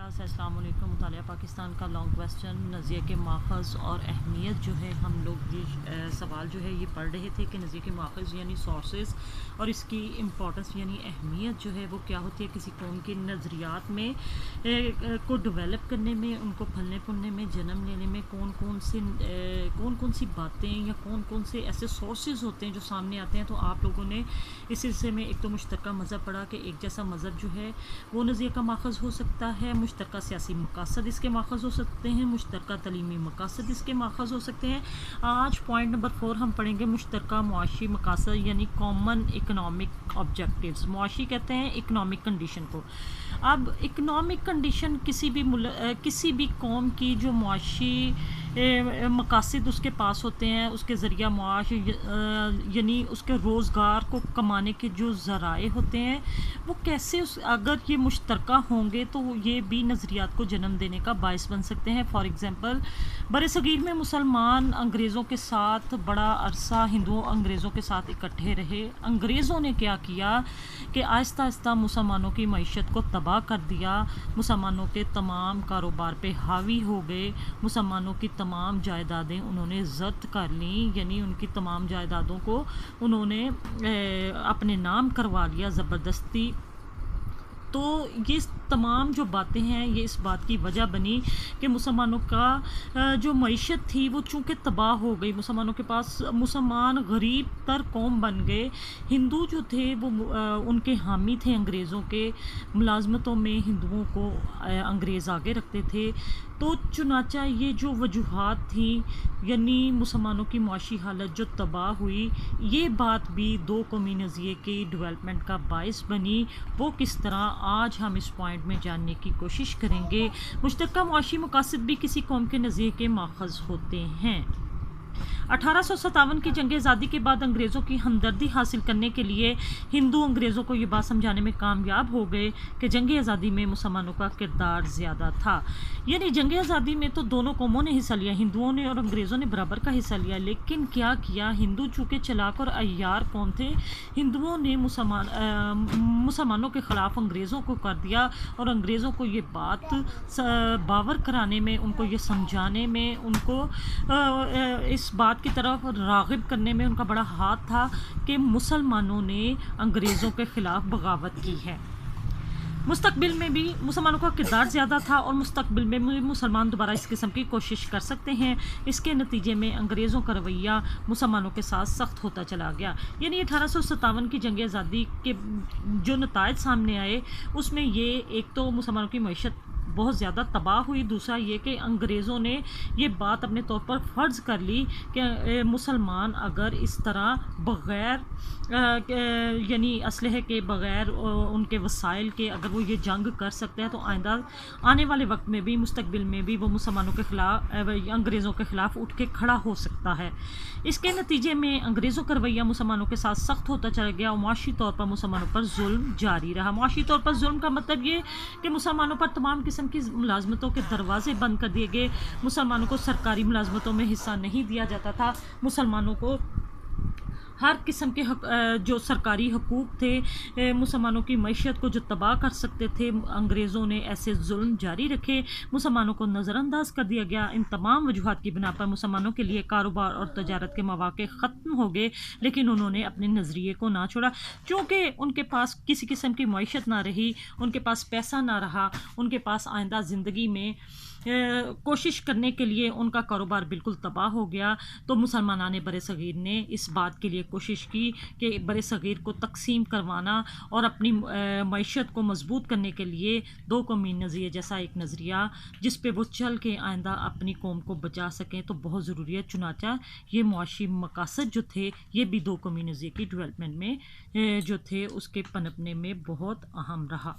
ناظرین السلام علیکم۔ مطالعہ پاکستان کا لانگ کویسچن نظریے کے ماخذ اور اہمیت جو ہے، ہم لوگ یہ سوال جو ہے یہ پڑھ رہے تھے کہ نظریے کے ماخذ یعنی سورسز اور اس کی امپورٹنس یعنی اہمیت جو ہے وہ کیا ہوتی ہے کسی قوم کے نظریات میں کو ڈیولپ کرنے میں، ان کو پھلنے پھولنے میں، جنم لینے میں کون کون سی باتیں یا کون کون سے ایسے سورسز ہوتے ہیں جو سامنے آتے ہیں۔ تو آپ لوگوں نے اس سلسلے میں ایک تو مشترکہ مذہب پڑھا کہ ایک جیسا مذہب جو ہے وہ نظریے کا ماخذ ہو سکتا ہے، مشترکہ سیاسی مقاصد اس کے ماخذ ہو سکتے ہیں، مشترکہ تعلیمی مقاصد اس کے ماخذ ہو سکتے ہیں۔ آج پوائنٹ نمبر 4 ہم پڑھیں گے مشترکہ معاشی مقاصد یعنی کامن اکنامک آبجیکٹیوز۔ معاشی کہتے ہیں اکنامک کنڈیشن کو۔ اب اکنامک کنڈیشن کسی بھی قوم کی جو معاشی مقاصد اس کے پاس ہوتے ہیں، اس کے ذریعہ معاش یعنی اس کے روزگار کو کمانے کے جو ذرائع ہوتے ہیں وہ کیسے اگر یہ مشترکہ ہوں گے تو یہ بھی نظریات کو جنم دینے کا باعث بن سکتے ہیں۔ فار ایگزامپل بر صغیر میں مسلمان انگریزوں کے ساتھ بڑا عرصہ ہندوؤں انگریزوں کے ساتھ اکٹھے رہے۔ انگریزوں نے کیا کیا کہ آہستہ آہستہ مسلمانوں کی معیشت کو تباہ کر دیا، مسلمانوں کے تمام کاروبار پہ حاوی ہو گئے، مسلمانوں کی تمام جائیدادیں انہوں نے ضبط کر لیں، یعنی ان کی تمام جائیدادوں کو انہوں نے اپنے نام کروا لیا زبردستی۔ تو یہ تمام جو باتیں ہیں یہ اس بات کی وجہ بنی کہ مسلمانوں کا جو معیشت تھی وہ چونکہ تباہ ہو گئی، مسلمانوں کے پاس مسلمان غریب تر قوم بن گئے۔ ہندو جو تھے وہ ان کے حامی تھے انگریزوں کے، ملازمتوں میں ہندوؤں کو انگریز آگے رکھتے تھے۔ تو چنانچہ یہ جو وجوہات تھیں یعنی مسلمانوں کی معاشی حالت جو تباہ ہوئی، یہ بات بھی دو قومی نظریے کی ڈیولپمنٹ کا باعث بنی۔ وہ کس طرح آج ہم اس پوائنٹ میں جاننے کی کوشش کریں گے۔ مشترکہ معاشی مقاصد بھی کسی قوم کے نظریے کے ماخذ ہوتے ہیں۔ 1857 کی جنگ آزادی کے بعد انگریزوں کی ہمدردی حاصل کرنے کے لیے ہندو انگریزوں کو یہ بات سمجھانے میں کامیاب ہو گئے کہ جنگ آزادی میں مسلمانوں کا کردار زیادہ تھا۔ یعنی جنگ آزادی میں تو دونوں قوموں نے حصہ لیا، ہندوؤں نے اور انگریزوں نے برابر کا حصہ لیا، لیکن کیا کیا ہندو چونکہ چلاک اور عیار قوم تھے، ہندوؤں نے مسلمانوں کے خلاف انگریزوں کو کر دیا اور انگریزوں کو یہ بات باور کرانے میں، ان کو یہ سمجھانے میں، ان کو اس بات کی طرف راغب کرنے میں ان کا بڑا ہاتھ تھا کہ مسلمانوں نے انگریزوں کے خلاف بغاوت کی ہے۔ مستقبل میں بھی مسلمانوں کا کردار زیادہ تھا اور مستقبل میں بھی مسلمان دوبارہ اس قسم کی کوشش کر سکتے ہیں۔ اس کے نتیجے میں انگریزوں کا رویہ مسلمانوں کے ساتھ سخت ہوتا چلا گیا۔ یعنی 1857 کی جنگ آزادی کے جو نتائج سامنے آئے اس میں یہ ایک تو مسلمانوں کی معیشت بہت زیادہ تباہ ہوئی، دوسرا یہ کہ انگریزوں نے یہ بات اپنے طور پر فرض کر لی کہ مسلمان اگر اس طرح بغیر یعنی اسلحے کے، بغیر ان کے وسائل کے اگر وہ یہ جنگ کر سکتے ہیں تو آئندہ آنے والے وقت میں بھی، مستقبل میں بھی وہ مسلمانوں کے خلاف، انگریزوں کے خلاف اٹھ کے کھڑا ہو سکتا ہے۔ اس کے نتیجے میں انگریزوں کا رویہ مسلمانوں کے ساتھ سخت ہوتا چلا گیا اور معاشی طور پر مسلمانوں پر ظلم جاری رہا۔ معاشی طور پر ظلم کا مطلب یہ کہ مسلمانوں پر تمام قسم کی ملازمتوں کے دروازے بند کر دیے گئے، مسلمانوں کو سرکاری ملازمتوں میں حصہ نہیں دیا جاتا تھا، مسلمانوں کو ہر قسم کے جو سرکاری حقوق تھے، مسلمانوں کی معیشت کو جو تباہ کر سکتے تھے، انگریزوں نے ایسے ظلم جاری رکھے، مسلمانوں کو نظر انداز کر دیا گیا۔ ان تمام وجوہات کی بنا پر مسلمانوں کے لیے کاروبار اور تجارت کے مواقع ختم ہو گئے، لیکن انہوں نے اپنے نظریے کو نہ چھوڑا۔ چونکہ ان کے پاس کسی قسم کی معیشت نہ رہی، ان کے پاس پیسہ نہ رہا، ان کے پاس آئندہ زندگی میں کوشش کرنے کے لیے ان کا کاروبار بالکل تباہ ہو گیا، تو مسلمانان بر صغیر نے اس بات کے لیے کوشش کی کہ بر صغیر کو تقسیم کروانا اور اپنی معیشت کو مضبوط کرنے کے لیے دو قومی نظریے جیسا ایک نظریہ جس پہ وہ چل کے آئندہ اپنی قوم کو بچا سکیں تو بہت ضروری ہے۔ چنانچہ یہ معاشی مقاصد جو تھے یہ بھی دو قومی نظریے کی ڈیولپمنٹ میں جو تھے اس کے پنپنے میں بہت اہم رہا۔